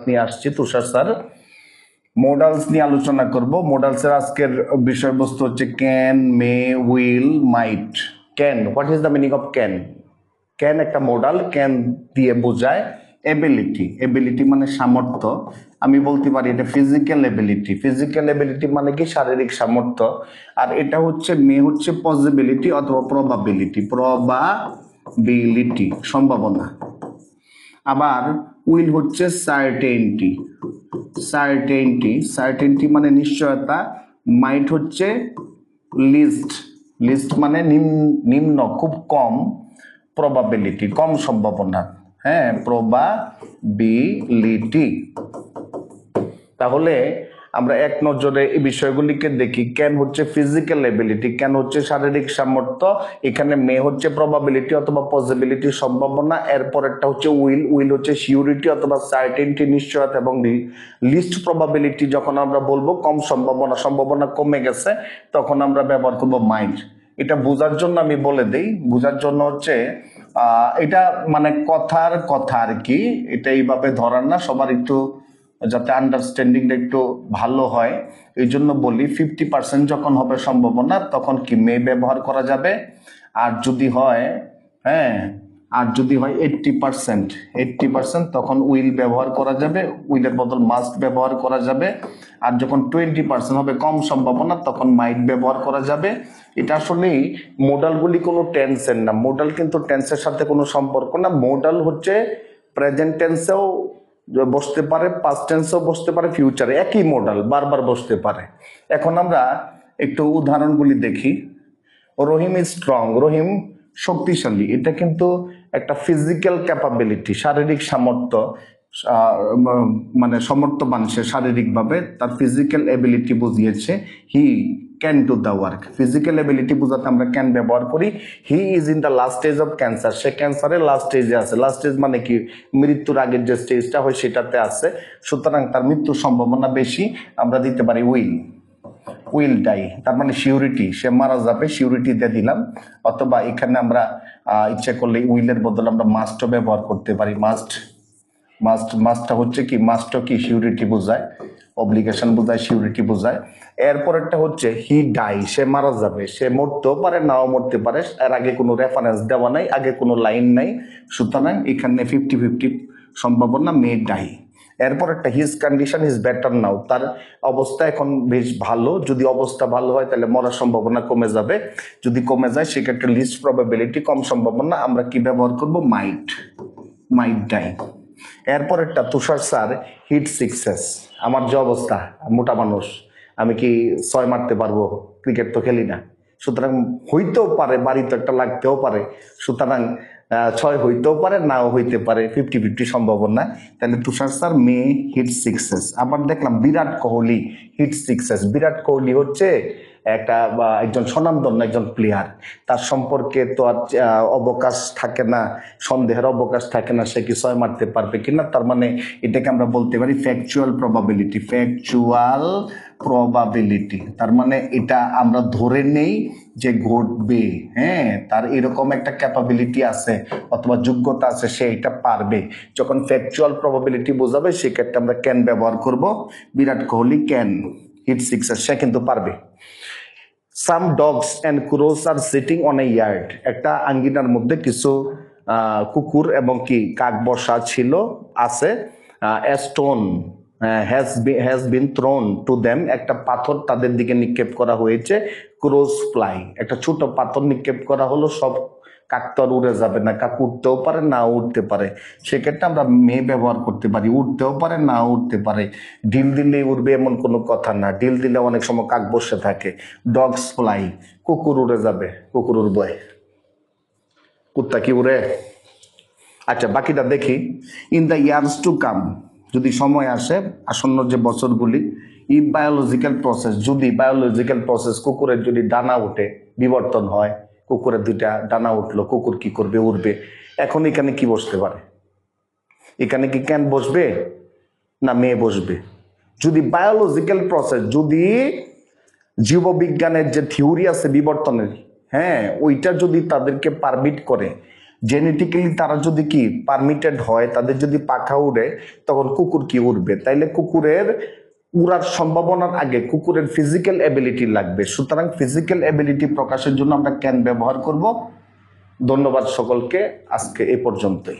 নিয়ে আসছি তুষার sir. Modals নিয়ে আলোচনা করব। মডালসের আজকের বিষয়বস্তু হচ্ছে can, may, will, might. Can, what is the meaning of can? Can একটা মডাল, ক্যান দিয়ে বোঝায় এবিলিটি। এবিলিটি মানে সামর্থ্য। আমি বলতে পারি এটা ফিজিক্যাল এবিলিটি। ফিজিক্যাল এবিলিটি মানে কি? শারীরিক সামর্থ্য। আর এটা হচ্ছে মে হচ্ছে পসিবিলিটি অথবা প্রবাবিলিটি। প্রবাবিলিটি সম্ভাবনা। আবার উইল হচ্ছে সার্টেনটি। সার্টেনটি, সার্টেনটি মানে নিশ্চয়তা। মাইট হচ্ছে লিস্ট। লিস্ট মানে নিম্ন, খুব কম। প্রবাবিলিটি কম সম্ভাবনা। হ্যাঁ, প্রবাবিলিটি। তাহলে আমরা এক নজরে এই বিষয়গুলিকে দেখি। ক্যান হচ্ছে ফিজিক্যাল এবিলিটি, ক্যান হচ্ছে শারীরিক সামর্থ্য, এখানে মে হচ্ছে প্রবাবিলিটি অথবা পসিবিলিটি সম্ভাবনা, এরপরেরটা হচ্ছে উইল। উইল হচ্ছে সিউরিটি অথবা সার্টেনটি নিশ্চয়তা, এবং লিস্ট প্রবাবিলিটি যখন আমরা বলবো কম সম্ভাবনা, সম্ভাবনা কমে গেছে, তখন আমরা ব্যবহার করবো মাইন্ড। এটা বোঝার জন্য আমি বলে দেই, বোঝার জন্য হচ্ছে এটা মানে কথার কথা আর কি, এটা এইভাবে ধরার না, সবার একটু যাতে আন্ডারস্ট্যান্ডিংটা একটু ভালো হয় এই জন্য বলি। 50% যখন হবে সম্ভাবনা তখন কি মে ব্যবহার করা যাবে। আর যদি হয়, হ্যাঁ, আর যদি হয় 80% তখন উইল ব্যবহার করা যাবে, উইলের বদল মাস্ট ব্যবহার করা যাবে। আর যখন 20% হবে কম সম্ভাবনা তখন মাইট ব্যবহার করা যাবে। এটা আসলেই মোডালগুলি কোনো টেন্সের না, মোডাল কিন্তু টেন্সের সাথে কোনো সম্পর্ক না। মোডাল হচ্ছে প্রেজেন্ট টেন্সেও বসতে পারে, পাস্ট টেন্সেও বসতে পারে, ফিউচারে একই মডেল বারবার বসতে পারে। এখন আমরা একটু উদাহরণগুলি দেখি। রহিম ইজ স্ট্রং, রহিম শক্তিশালী, এটা কিন্তু একটা ফিজিক্যাল ক্যাপাবিলিটি, শারীরিক সামর্থ্য, মানে সমর্থবান সে শারীরিকভাবে, তার ফিজিক্যাল এবিলিটি বুঝিয়েছে। He can do the work. Physical ability বোঝাতে আমরা ক্যান ব্যবহার করি। He is in the last stage of cancer, সে ক্যান্সারের লাস্ট স্টেজে আছে। লাস্ট স্টেজ মানে কি? মৃত্যুর আগের যে স্টেজটা হয় সেটাতে আছে, সুতরাং তার মৃত্যুর সম্ভাবনা বেশি। আমরা দিতে পারি উইল। উইল ডাই, তার মানে সিউরিটি, সে মারা যাবে, সিউরিটি দিয়ে দিলাম। অথবা এখানে আমরা ইচ্ছে করলে উইলের বদলে আমরা মাস্টও ব্যবহার করতে পারি। মাস্ট, মাস্টটা হচ্ছে কি? মাস্টও কি? সিউরিটি বোঝায়, অব্লিগেশন বোঝায়, সিউরিটি বোঝায়। এরপরেরটা হচ্ছে হি ডাই, সে মারা যাবে, সে মরতেও পারে নাও মরতে পারে, এর আগে কোনো রেফারেন্স দেওয়া নাই, আগে কোনো লাইন নাই, সুতরাং এখানে 50-50 সম্ভাবনা মে ডাই। এরপর একটা his condition is better now, তার অবস্থা এখন বেশ ভালো। যদি অবস্থা ভালো হয় তাহলে মরার সম্ভাবনা কমে যাবে, যদি কমে যায় সেক্ষেত্রে লিস্ট প্রবাবিলিটি, কম সম্ভাবনা, আমরা কি ব্যবহার করব? মাইট, মাইট ডাই। এরপর একটা তুষার স্যার হিট সিক্সেস। আমার যে অবস্থা, মোটা মানুষ, আমি কি 6 মারতে পারবো? ক্রিকেট তো খেলি না, সুতরাং হইতেও পারে, বাড়িতে একটা লাগতেও পারে, সুতরাং 6 হইতেও পারে, নাও হইতে পারে, 50-50 সম্ভাবনা। তাহলে তুষার স্যার মে হিট সিক্সেস। আবার দেখলাম বিরাট কোহলি হিট সিক্সেস। বিরাট কোহলি হচ্ছে একজন স্বনামধন্য একজন প্লেয়ার, তার সম্পর্কে তো আর অবকাশ থাকে না, সন্দেহের অবকাশ থাকে না সে কি 6 মারতে পারবে কিনা। তার মানে এটাকে আমরা বলতে পারি ফ্যাকচুয়াল প্রবাবিলিটি। ফ্যাকচুয়াল প্রবাবিলিটি তার মানে এটা আমরা ধরে নেই যে ঘটবে, হ্যাঁ, তার এরকম একটা ক্যাপাবিলিটি আছে অথবা যোগ্যতা আছে, সে এটা পারবে। যখন ফ্যাকচুয়াল প্রবাবিলিটি বোঝাবে সেক্ষেত্রে আমরা ক্যান ব্যবহার করব। Virat Kohli can hit sixes, সে কিন্তু পারবে। Some dogs and crows are sitting on a yard, একটা আঙ্গিনার মধ্যে কিছু কুকুর এবং কি কাক বসা ছিল, আছে। A stone has been thrown to them, একটা পাথর তাদের দিকে নিক্ষেপ করা হয়েছে। ক্রোজ ফ্লাই, একটা ছোট পাথর নিক্ষেপ করা হলো। সব কাক তো আর উড়ে যাবে না, কাক উঠতেও পারে নাও উঠতে পারে, সেক্ষেত্রে আমরা মে ব্যবহার করতে পারি। উঠতেও পারে নাও উঠতে পারে, ঢিল দিলে উড়বে এমন কোনো কথা না, ঢিল দিলে অনেক সময় কাক বসে থাকে। ডগস ফ্লাই, কুকুর উড়ে যাবে, কুকুর উড়বে, কুত্তা কি উড়ে? আচ্ছা, বাকিটা দেখি। In the years to come, যদি সময় আসে, আসন্ন যে বছরগুলি। ইফ বায়োলজিক্যাল প্রসেস, যদি বায়োলজিক্যাল প্রসেস, কুকুরের যদি ডানা উঠে, বিবর্তন হয়, কুকুরের 2টা ডানা উঠলো, কুকুর কি করবে? উড়বে। এখন এখানে কি বসতে পারে? এখানে কি ক্যান বসবে না মে বসবে? যদি বায়োলজিক্যাল প্রসেস, যদি জীববিজ্ঞানের যে থিওরি আছে বিবর্তনের, হ্যাঁ, ওইটা যদি তাদেরকে পারমিট করে জেনেটিক্যালি তারা যদি কি পারমিটেড হয়, তাদের যদি পাখা উড়ে, তখন কুকুর কি উড়বে? তাইলে কুকুরের উড়ার সম্ভাবনার আগে কুকুরের ফিজিক্যাল এবিলিটি লাগবে। সুতরাং ফিজিক্যাল এবিলিটি প্রকাশের জন্য আমরা ক্যান ব্যবহার করব। ধন্যবাদ সকলকে, আজকে এ পর্যন্তই।